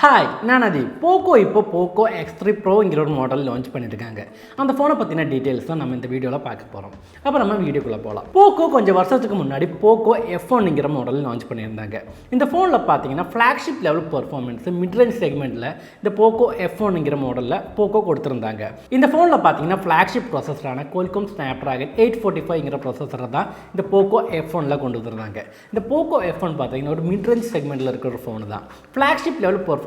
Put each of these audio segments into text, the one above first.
Hi நான் Adeeb. Poco இப்போ Poco X3 Proங்கிற ஒரு மாடல் லான்ச் பண்ணியிருக்காங்க. அந்த ஃபோனை பற்றின டீட்டெயில்ஸ் தான் நம்ம இந்த வீடியோவில் பார்க்க போகிறோம். அப்போ நம்ம வீடியோக்குள்ளே போகலாம். Poco கொஞ்சம் வருஷத்துக்கு முன்னாடி Poco F1ங்கிற மாடல் லான்ச் பண்ணியிருந்தாங்க. இந்த ஃபோனில் பார்த்தீங்கன்னா ஃப்ளாக்ஷிப் லெவல் பர்ஃபார்மன்ஸ் மிட்ரேஞ்ச் செக்மெண்ட்டில் இந்த Poco F1ங்கிற மாடலில் Poco கொடுத்துருந்தாங்க. இந்த ஃபோனில் பார்த்தீங்கன்னா ஃப்ளாக்ஷிப் ப்ராசஸரான Qualcomm Snapdragon 845ங்கிற ப்ராசஸரை தான் இந்த Poco F1ல கொண்டு வந்திருந்தாங்க. இந்த Poco F1 பார்த்தீங்கன்னா ஒரு மிட்ரேஞ்ச் செக்மெண்ட்டில் இருக்கிற ஒரு ஃபோன் தான். ஃப்ளாக்ஷிப் லெவல் பர்ஃபார்மன்ஸ்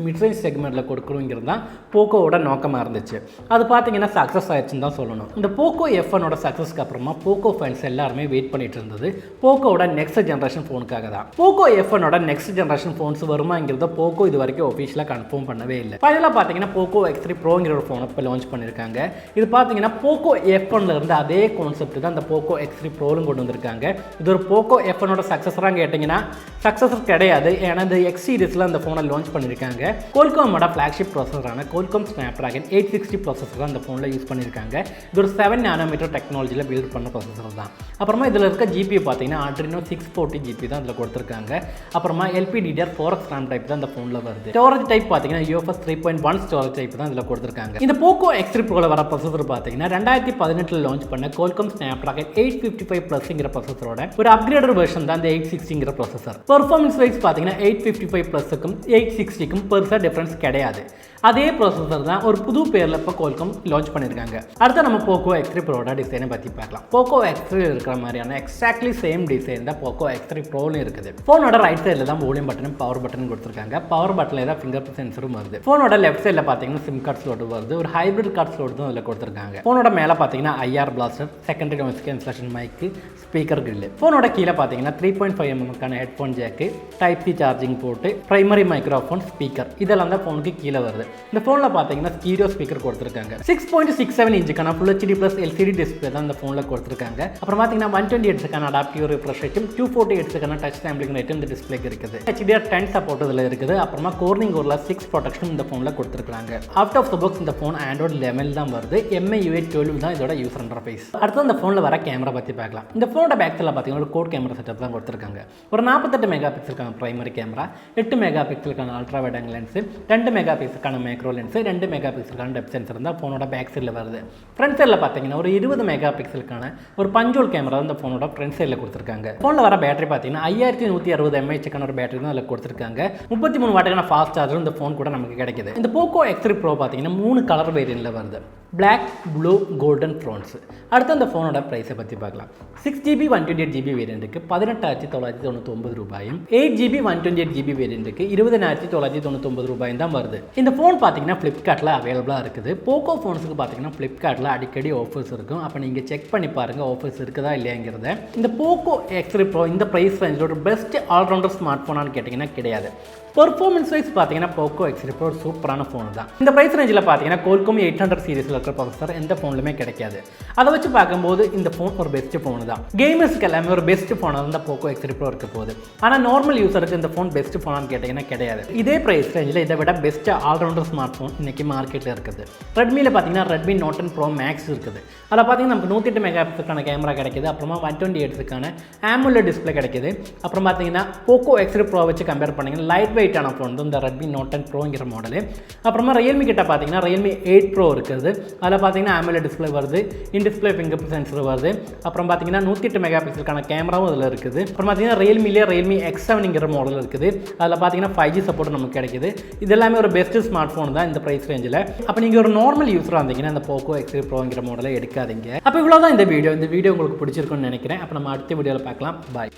மிட்ரேஞ்ச் செக்மெண்ட்டில் கொடுக்கணுங்கிறது தான் போக்கோவோட நோக்கமாக இருந்துச்சு. அது பார்த்தீங்கன்னா சக்ஸஸ் ஆயிடுச்சுன்னு தான் சொல்லணும். இந்த Poco F1ஓட சக்ஸஸ்க்கு அப்புறமா Poco ஃபேன்ஸ் எல்லாருமே வெயிட் பண்ணிட்டு இருந்தது போக்கோவோட நெக்ஸ்ட் ஜென்ரேஷன் ஃபோனுக்காக தான். Poco F1ஓட நெக்ஸ்ட் ஜென்ரேஷன் ஃபோன்ஸ் வருமாங்கிறத Poco இது வரைக்கும் ஒஃபிஷியலாக கன்ஃபார்ம் பண்ணவே இல்லை. ஃபைனலாக பார்த்தீங்கன்னா Poco X3 Proங்கிற ஒரு ஃபோனை இப்போ லான்ச் பண்ணியிருக்காங்க. இது பார்த்தீங்கன்னா Poco F1ல இருந்து அதே கான்செப்ட் தான் இந்த Poco X3 Proலும் கொண்டு வந்திருக்காங்க. இது ஒரு Poco F1ஓட சக்ஸஸராக கேட்டிங்கன்னா சக்ஸஸ் கிடையாது. ஏன்னா இந்த X சீரிஸில் அந்த ஃபோனை லான்ச் பண்ணியிருக்காங்க. Qualcommோட ஃப்ளாக்ஷிப் ப்ராசஸரான Qualcomm Snapdragon 860 ப்ராசஸர் அந்த ஃபோனில் யூஸ் பண்ணியிருக்காங்க. இது ஒரு 7 nm டெக்னாலஜியில் பில்ட் பண்ண ப்ராசஸர் தான். அப்புறமா இதில் இருக்க ஜிபி பார்த்தீங்கன்னா Adreno 640 ஜிபி தான் இதில் கொடுத்துருக்காங்க. அப்புறமா LPDDR4X RAM டைப் தான் இந்த ஃபோனில் வருது. ஸ்டோரேஜ் டைப் பார்த்தீங்கன்னா UFS 3.1 ஸ்டோரேஜ் டைப் தான் இதில் கொடுத்துருக்காங்க. இந்த Poco X3 Proல வர ப்ராசஸர் பார்த்தீங்கன்னா 2018 லான்ச் பண்ண Qualcomm Snapdragon 855 ப்ளஸ்ங்கிற ப்ராசஸரோட ஒரு அப்கிரேடட் வெர்ஷன் தான் இந்த 860ங்கிற ப்ராசஸர். பெர்ஃபார்மன்ஸ் வைஸ் பார்த்தீங்கன்னா 855 ப்ளஸுக்கும் 860க்கும் பெருசாக டிஃப்ரென்ஸ் கிடையாது. அதே ப்ராசஸர் தான் ஒரு புது பேரில் இப்போ Qualcomm லான்ச் பண்ணியிருக்காங்க. அடுத்து நம்ம Poco X3 Proட டிசைனை பற்றி பார்க்கலாம். Poco X3 இருக்கிற மாதிரியான எக்ஸாக்ட்லி சேம் டிசைன் தான் Poco X3 Proலும் இருக்குது. ஃபோனோட ரைட் சைடில் தான் வால்யூம் பட்டனும் பவர் பட்டனும் கொடுத்துருக்காங்க. பவர் பட்டனில் தான் ஃபிங்கர் பிரிண்ட் சென்சரும் வருது. ஃபோனோட லெஃப்ட் சைடில் பார்த்தீங்கன்னா சிம் கார்டு ஸ்லோட் வருது. ஒரு ஹைப்ரிட் கார்டு ஸ்லோட் தான் அதில் கொடுத்துருக்காங்க. ஃபோனோட மேலே பார்த்தீங்கன்னா IR blaster, secondary noise cancellation mic, speaker grill. ஃபோனோட கீழே பார்த்தீங்கன்னா 3.5 mm headphone jack, type C charging போட்டு, பிரைமரி மைக்ரோஃபோன், ஸ்பீக்கர் இதெல்லாம் தான் ஃபோனுக்கு கீழே வருது. இந்த ஃபோனில் பார்த்தீங்கன்னா ஸ்டீரியோ ஸ்பீக்கர் கொடுத்துருக்காங்க. 6.67 இன்ச்சுக்கான full HD plus LCD display தான் இந்த ஃபோனில் கொடுத்துருக்காங்க. அப்புறம் பார்த்தீங்கன்னா 120 ஹெர்ட்ஸுக்கான அடாப்டிவ் ரிஃப்ரெஷ் ரேட்டும் 240 ஹெர்ட்ஸுக்கான டச் சாம்பிளிங் ரேட்டும் இந்த டிஸ்பிளேக்கு இருக்குது. HDR10 சப்போர்ட் இதில் இருக்குது. அப்புறமா கோர்னிங் ஒரு 6 ப்ரொடெக்ஷன் இந்த ஃபோனில் கொடுத்துருக்காங்க. அவுட் ஆஃப் த பாக்ஸ் இந்த ஃபோன் Android 11 தான் வருது. MIUI 12 தான் இதோட யூசர் இன்டர்ஃபேஸ். அடுத்து இந்த ஃபோனில் வர கேமரா பற்றி பார்க்கலாம். இந்த ஃபோனோட பேக் சைடில் பார்த்தீங்கன்னா ஒரு கோட் கேமரா செட்டப் தான் கொடுத்துருக்காங்க. ஒரு 48 மெகா பிக்சலுக்கான பிரைமரி கேமரா, 8 மெகா பிக்சலுக்கான ultra wide angle lens, 2 mega பிக்சலுக்கான மேக்ரோ லென்ஸ், 2 மெகா பிக்சலுக்கான டெப்த் சென்சர் தான் ஃபோனோட பேக் சைடில் வருது. ஃப்ரண்ட் சைடில் பார்த்தீங்கன்னா ஒரு 20 மெகா பிக்சலுக்கான ஒரு பஞ்சோல் கேமரா இந்த ஃபோனோட ஃப்ரண்ட் சைடில் கொடுத்துருக்காங்க. ஃபோனில் வர பேட்டரி பார்த்தீங்கன்னா 5160 mAh ஒரு பேட்டரி தான் அதில் கொடுத்துருக்காங்க. 33 வாட்டுக்கான ஃபாஸ்ட் சார்ஜர் இந்த ஃபோன் கூட நமக்கு கிடைக்குது. இந்த Poco X3 Pro பார்த்தீங்கன்னா 3 கலர் வேரியன்ட்ல வருது. Black, Blue, Golden Bronze. அடுத்து அந்த ஃபோனோட ப்ரைஸை பற்றி பார்க்கலாம். 6GB 128GB வேரியண்ட்டுக்கு 18,999 ரூபாயும், 8GB 128GB வேரியண்ட்டுக்கு 20,999 ரூபாயும் தான் வருது. இந்த ஃபோன் பார்த்தீங்கன்னா ஃப்ளிப்கார்ட்டில் அவைலபிளாக இருக்குது. Poco ஃபோன்ஸுக்கு பார்த்தீங்கன்னா ஃப்ளிப்கார்ட்டில் அடிக்கடி ஆஃபர்ஸ் இருக்கும். அப்போ நீங்கள் செக் பண்ணி பாருங்கள் ஆஃபர்ஸ் இருக்குதா இல்லையாங்கிறத. இந்த Poco X3 Pro இந்த ப்ரைஸ் ரேஞ்சில் ஒரு பெஸ்ட் ஆல்ரவுண்டர் ஸ்மார்ட் ஃபோனான்னு கேட்டிங்கன்னா கிடையாது. பெர்ஃபார்மன்ஸ் வைஸ் பார்த்தீங்கன்னா Poco X3 Pro சூப்பரான ஃபோன் தான். இந்த ப்ரைஸ் ரேஞ்சில் பார்த்தீங்கன்னா Qualcomm 800 சீரிஸில் இருக்கிற ப்ராசஸர் எந்த ஃபோன்லுமே கிடைக்காது. அதை வச்சு பார்க்கும்போது இந்த ஃபோன் ஒரு பெஸ்ட் ஃபோன் தான். கேமர்ஸ்க்கு எல்லாமே ஒரு பெஸ்ட் ஃபோனாக இருந்தால் Poco X3 Pro இருக்க போகுது. ஆனால் நார்மல் யூஸருக்கு இந்த ஃபோன் பெஸ்ட் ஃபோனான்னு கேட்டிங்கன்னா கிடையாது. இதே ப்ரைஸ் ரேஞ்சில் இதை விட பெஸ்ட் ஆல்ரவுண்டர் ஸ்மார்ட் ஃபோன் இன்றைக்கி மார்க்கெட்டில் இருக்குது. ரெட்மியில் பார்த்தீங்கன்னா Redmi Note 10 Pro Max இருக்குது. அதில் பார்த்தீங்கன்னா நமக்கு 108 மெகா பிக்சலுக்கான கேமரா கிடைக்குது. அப்புறமா 120 ஹெர்ட்ஸுக்கான AMOLED டிஸ்பிளே கிடைக்குது. அப்புறம் பார்த்தீங்கன்னா Poco X3 Pro வச்சு கம்பேர் பண்ணிங்கன்னா லைட் வெயிட்டான ஃபோன் தான் இந்த Redmi Note 10 Proங்கிற மாடலு. அப்புறமா Realme கிட்ட பார்த்தீங்கன்னா Realme 8 Pro இருக்குது. அதில் பார்த்தீங்கன்னா AMOLED டிஸ்பிளே வருது, in display finger print sensor வருது. அப்புறம் பார்த்தீங்கன்னா 108 மெகா பிக்சலுக்கான கேமராவும் அதில் இருக்குது. அப்புறம் பார்த்தீங்கன்னா Realme X7ங்கிற மாடல் இருக்குது. அதில் பார்த்தீங்கன்னா 5G சப்போர்ட் நமக்கு கிடைக்குது. இது எல்லாமே ஒரு பெஸ்ட் ஸ்மார்ட் ஃபோன் தான் இந்த ப்ரைஸ் ரேஞ்சில். அப்போ நீங்கள் ஒரு நார்மல் யூஸராக இருந்தீங்கன்னா இந்த Poco X3 Proங்கிற மாடலை எடுக்காதீங்க. அப்போ இவ்வளோ தான் இந்த வீடியோ உங்களுக்கு பிடிச்சிருக்குன்னு நினைக்கிறேன். அப்போ நம்ம அடுத்த வீடியோவில் பார்க்கலாம். பாய்.